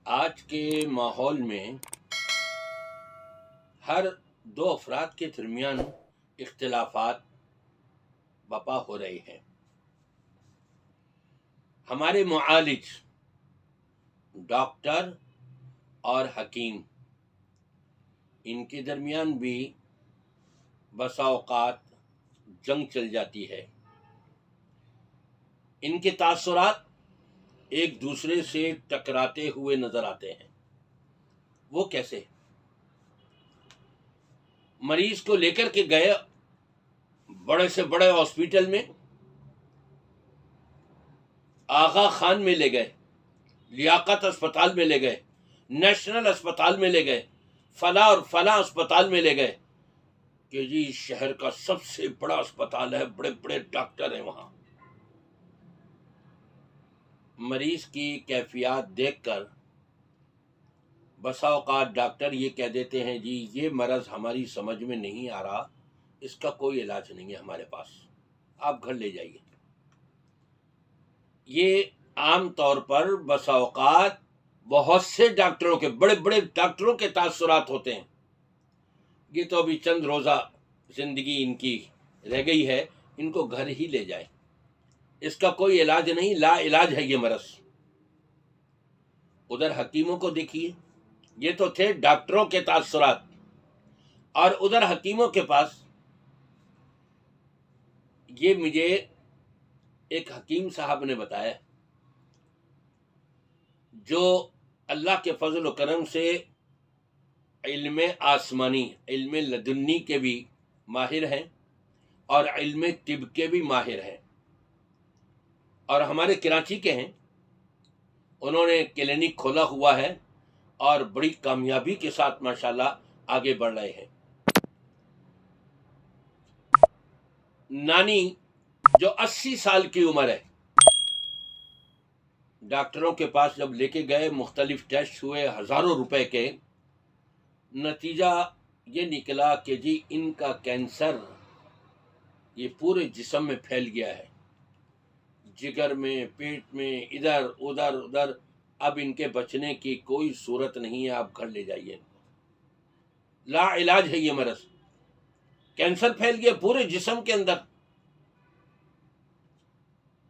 آج کے ماحول میں ہر دو افراد کے درمیان اختلافات بپا ہو رہے ہیں۔ ہمارے معالج ڈاکٹر اور حکیم ان کے درمیان بھی بسا اوقات جنگ چل جاتی ہے۔ ان کے تاثرات ایک دوسرے سے ٹکراتے ہوئے نظر آتے ہیں۔ وہ کیسے؟ مریض کو لے کر کے گئے بڑے سے بڑے ہاسپٹل میں، آغا خان میں لے گئے، لیاقت اسپتال میں لے گئے، نیشنل اسپتال میں لے گئے، فلاں اور فلاں اسپتال میں لے گئے کہ جی شہر کا سب سے بڑا اسپتال ہے، بڑے بڑے ڈاکٹر ہیں وہاں۔ مریض کی کیفیات دیکھ کر بسا اوقات ڈاکٹر یہ کہہ دیتے ہیں جی یہ مرض ہماری سمجھ میں نہیں آ رہا، اس کا کوئی علاج نہیں ہے ہمارے پاس، آپ گھر لے جائیے۔ یہ عام طور پر بسا اوقات بہت سے ڈاکٹروں کے، بڑے بڑے ڈاکٹروں کے تاثرات ہوتے ہیں۔ یہ تو ابھی چند روزہ زندگی ان کی رہ گئی ہے، ان کو گھر ہی لے جائیں، اس کا کوئی علاج نہیں، لا علاج ہے یہ مرض۔ ادھر حکیموں کو دیکھیے، یہ تو تھے ڈاکٹروں کے تاثرات، اور ادھر حکیموں کے پاس یہ مجھے ایک حکیم صاحب نے بتایا جو اللہ کے فضل و کرم سے علم آسمانی، علم لدنی کے بھی ماہر ہیں اور علم طب کے بھی ماہر ہیں، اور ہمارے کراچی کے ہیں۔ انہوں نے کلینک کھولا ہوا ہے اور بڑی کامیابی کے ساتھ ماشاءاللہ آگے بڑھ رہے ہیں۔ نانی جو 80 سال کی عمر ہے، ڈاکٹروں کے پاس جب لے کے گئے، مختلف ٹیسٹ ہوئے ہزاروں روپے کے، نتیجہ یہ نکلا کہ جی ان کا کینسر یہ پورے جسم میں پھیل گیا ہے، جگر میں، پیٹ میں، ادھر ادھر ادھر، اب ان کے بچنے کی کوئی صورت نہیں ہے، آپ گھر لے جائیے۔ لا علاج ہے یہ مرض، کینسر پھیل گیا پورے جسم کے اندر۔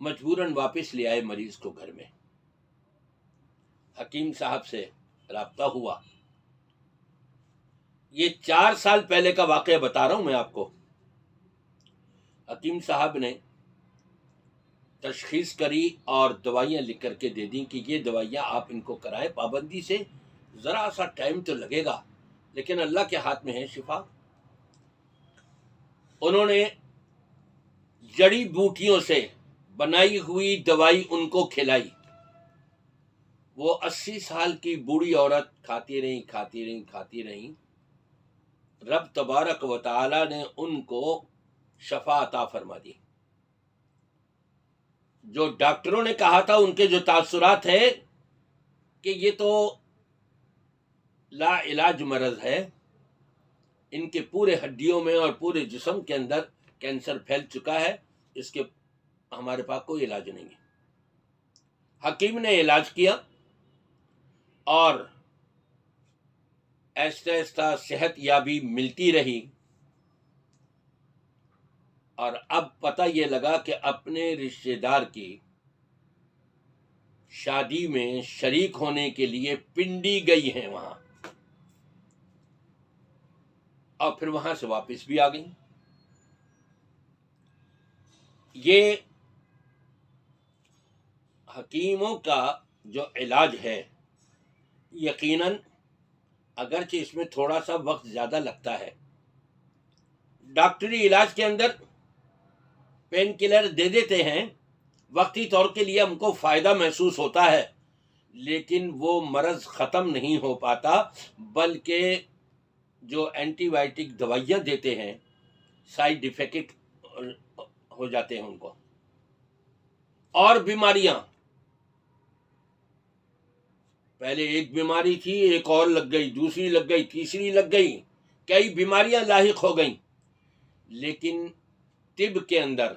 مجبوراً واپس لے آئے مریض کو گھر میں۔ حکیم صاحب سے رابطہ ہوا، یہ 4 سال پہلے کا واقعہ بتا رہا ہوں میں آپ کو۔ حکیم صاحب نے تشخیص کری اور دوائیاں لکھ کر کے دے دیں کہ یہ دوائیاں آپ ان کو کرائے پابندی سے، ذرا سا ٹائم تو لگے گا لیکن اللہ کے ہاتھ میں ہے شفا۔ انہوں نے جڑی بوٹیوں سے بنائی ہوئی دوائی ان کو کھلائی۔ وہ 80 سال کی بوڑھی عورت کھاتی رہیں۔ رب تبارک و تعالی نے ان کو شفا عطا فرما دی۔ جو ڈاکٹروں نے کہا تھا ان کے جو تاثرات ہے کہ یہ تو لا علاج مرض ہے، ان کے پورے ہڈیوں میں اور پورے جسم کے اندر کینسر پھیل چکا ہے، اس کے ہمارے پاس کوئی علاج نہیں ہے۔ حکیم نے علاج کیا اور آہستہ آہستہ صحت یابی ملتی رہی، اور اب پتہ یہ لگا کہ اپنے رشتہ دار کی شادی میں شریک ہونے کے لیے پنڈی گئی ہیں وہاں، اور پھر وہاں سے واپس بھی آ گئی۔ یہ حکیموں کا جو علاج ہے، یقیناً اگرچہ اس میں تھوڑا سا وقت زیادہ لگتا ہے، ڈاکٹری علاج کے اندر پین کلر دے دیتے ہیں، وقتی طور کے لیے ہم کو فائدہ محسوس ہوتا ہے، لیکن وہ مرض ختم نہیں ہو پاتا، بلکہ جو اینٹی بائیوٹک دوائیاں دیتے ہیں سائیڈ ایفیکٹ ہو جاتے ہیں ان کو، اور بیماریاں، پہلے ایک بیماری تھی، ایک اور لگ گئی، دوسری لگ گئی، تیسری لگ گئی، کئی بیماریاں لاحق ہو گئیں۔ لیکن طب کے اندر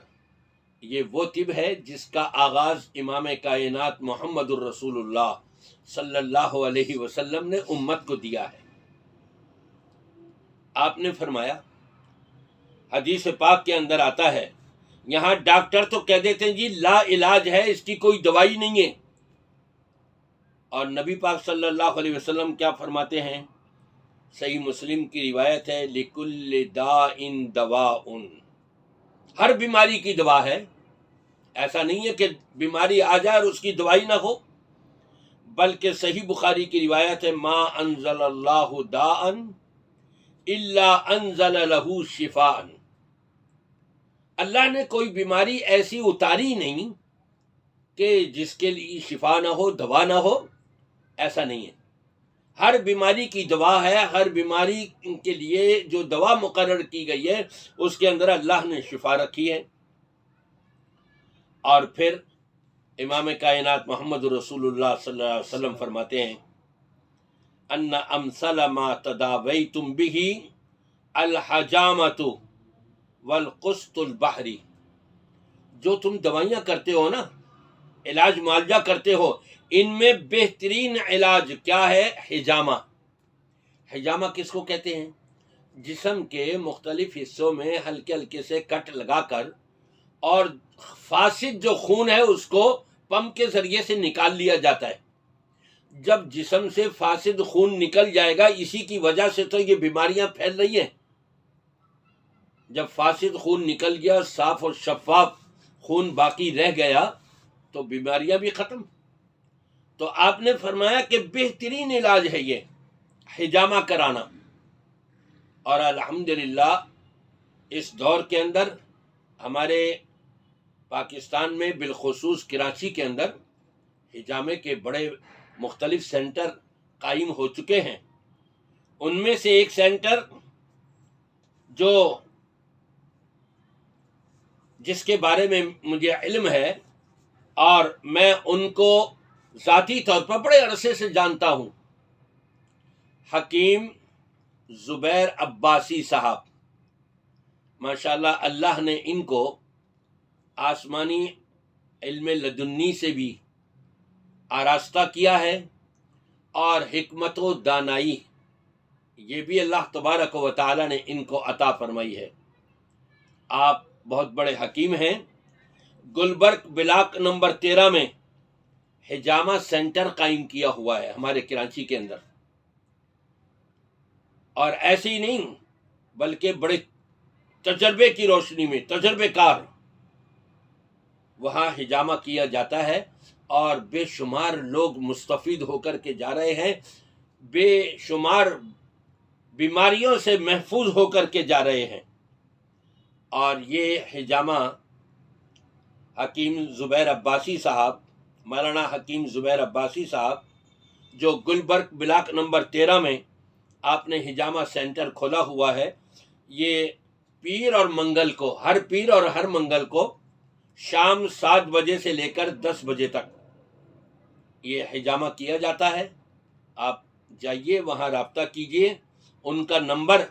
یہ وہ طب ہے جس کا آغاز امام کائنات محمد الرسول اللہ صلی اللہ علیہ وسلم نے امت کو دیا ہے۔ آپ نے فرمایا، حدیث پاک کے اندر آتا ہے، یہاں ڈاکٹر تو کہہ دیتے ہیں جی لا علاج ہے، اس کی کوئی دوائی نہیں ہے، اور نبی پاک صلی اللہ علیہ وسلم کیا فرماتے ہیں؟ صحیح مسلم کی روایت ہے، لِكُلِّ دَاءٍ دَوَاءٌ، ہر بیماری کی دوا ہے۔ ایسا نہیں ہے کہ بیماری آ جائے اور اس کی دوائی نہ ہو، بلکہ صحیح بخاری کی روایت ہے، ما انزل اللہ داء الا انزل له شفاء، اللہ نے کوئی بیماری ایسی اتاری نہیں کہ جس کے لیے شفا نہ ہو، دوا نہ ہو، ایسا نہیں ہے۔ ہر بیماری کی دوا ہے، ہر بیماری کے لیے جو دوا مقرر کی گئی ہے اس کے اندر اللہ نے شفا رکھی ہے۔ اور پھر امام کائنات محمد رسول اللہ صلی اللہ علیہ وسلم فرماتے ہیں، ان امثل ما تداویتم به الحجامۃ والقسط البحری، جو تم دوائیاں کرتے ہو نا، علاج معالجہ کرتے ہو، ان میں بہترین علاج کیا ہے؟ حجامہ۔ حجامہ کس کو کہتے ہیں؟ جسم کے مختلف حصوں میں ہلکے ہلکے سے کٹ لگا کر اور فاسد جو خون ہے اس کو پمپ کے ذریعے سے نکال لیا جاتا ہے۔ جب جسم سے فاسد خون نکل جائے گا، اسی کی وجہ سے تو یہ بیماریاں پھیل رہی ہیں۔ جب فاسد خون نکل گیا، صاف اور شفاف خون باقی رہ گیا تو بیماریاں بھی ختم۔ تو آپ نے فرمایا کہ بہترین علاج ہے یہ حجامہ کرانا، اور الحمدللہ اس دور کے اندر ہمارے پاکستان میں بالخصوص کراچی کے اندر حجامے کے بڑے مختلف سینٹر قائم ہو چکے ہیں۔ ان میں سے ایک سینٹر جس کے بارے میں مجھے علم ہے اور میں ان کو ذاتی طور پر بڑے عرصے سے جانتا ہوں، حکیم زبیر عباسی صاحب، ماشاءاللہ اللہ نے ان کو آسمانی علم لدنی سے بھی آراستہ کیا ہے، اور حکمت و دانائی یہ بھی اللہ تبارک و تعالی نے ان کو عطا فرمائی ہے۔ آپ بہت بڑے حکیم ہیں۔ گلبرگ بلاک نمبر 13 میں حجامہ سینٹر قائم کیا ہوا ہے ہمارے کراچی کے اندر، اور ایسے ہی نہیں بلکہ بڑے تجربے کی روشنی میں، تجربے کار وہاں حجامہ کیا جاتا ہے، اور بے شمار لوگ مستفید ہو کر کے جا رہے ہیں، بے شمار بیماریوں سے محفوظ ہو کر کے جا رہے ہیں۔ اور یہ حجامہ حکیم زبیر عباسی صاحب، مولانا حکیم زبیر عباسی صاحب، جو گلبرگ بلاک نمبر 13 میں آپ نے حجامہ سینٹر کھولا ہوا ہے، یہ پیر اور منگل کو، ہر پیر اور ہر منگل کو شام 7 بجے سے لے کر 10 بجے تک یہ حجامہ کیا جاتا ہے۔ آپ جائیے وہاں رابطہ کیجئے، ان کا نمبر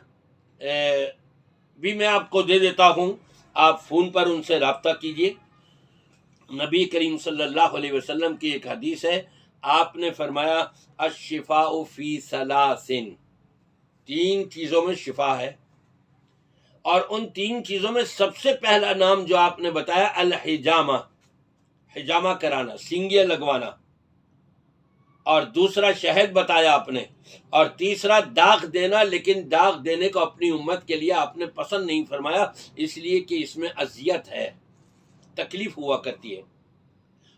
بھی میں آپ کو دے دیتا ہوں، آپ فون پر ان سے رابطہ کیجئے۔ نبی کریم صلی اللہ علیہ وسلم کی ایک حدیث ہے، آپ نے فرمایا الشفاء فی ثلاث، 3 چیزوں میں شفا ہے، اور ان 3 چیزوں میں سب سے پہلا نام جو آپ نے بتایا الحجامہ، حجامہ کرانا، سینگیاں لگوانا، اور دوسرا شہد بتایا آپ نے، اور تیسرا داغ دینا، لیکن داغ دینے کو اپنی امت کے لیے آپ نے پسند نہیں فرمایا، اس لیے کہ اس میں اذیت ہے، تکلیف ہوا کرتی ہے۔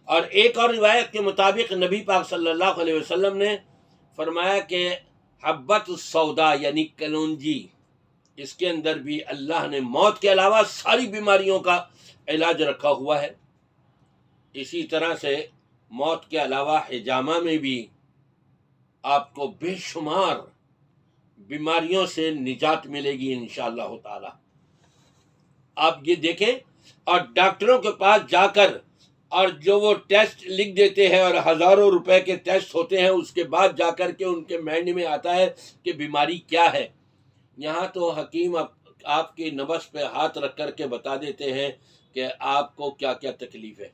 اور ایک اور روایت کے مطابق نبی پاک صلی اللہ علیہ وسلم نے فرمایا کہ حبت السودا یعنی کلونجی، اس کے اندر بھی اللہ نے موت کے علاوہ ساری بیماریوں کا علاج رکھا ہوا ہے۔ اسی طرح سے موت کے علاوہ حجامہ میں بھی آپ کو بے شمار بیماریوں سے نجات ملے گی انشاءاللہ تعالی۔ آپ یہ دیکھیں، اور ڈاکٹروں کے پاس جا کر اور جو وہ ٹیسٹ لکھ دیتے ہیں اور ہزاروں روپے کے ٹیسٹ ہوتے ہیں، اس کے بعد جا کر کے ان کے مائنڈ میں آتا ہے کہ بیماری کیا ہے۔ یہاں تو حکیم آپ کی نبض پہ ہاتھ رکھ کر کے بتا دیتے ہیں کہ آپ کو کیا کیا تکلیف ہے۔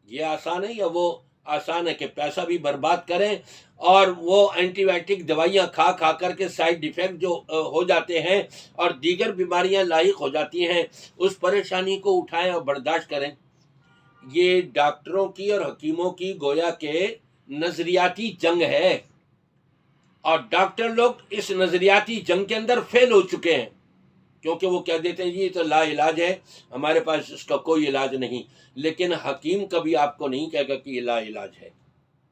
یہ آسان ہے یا وہ آسان ہے کہ پیسہ بھی برباد کریں اور وہ اینٹی بائیوٹک دوائیاں کھا کھا کر کے سائیڈ ایفیکٹ جو ہو جاتے ہیں اور دیگر بیماریاں لاحق ہو جاتی ہیں، اس پریشانی کو اٹھائیں اور برداشت کریں۔ یہ ڈاکٹروں کی اور حکیموں کی گویا کہ نظریاتی جنگ ہے، اور ڈاکٹر لوگ اس نظریاتی جنگ کے اندر فیل ہو چکے ہیں، کیونکہ وہ کہہ دیتے ہیں یہ تو لا علاج ہے، ہمارے پاس اس کا کوئی علاج نہیں، لیکن حکیم کبھی آپ کو نہیں کہے گا کہ یہ لا علاج ہے۔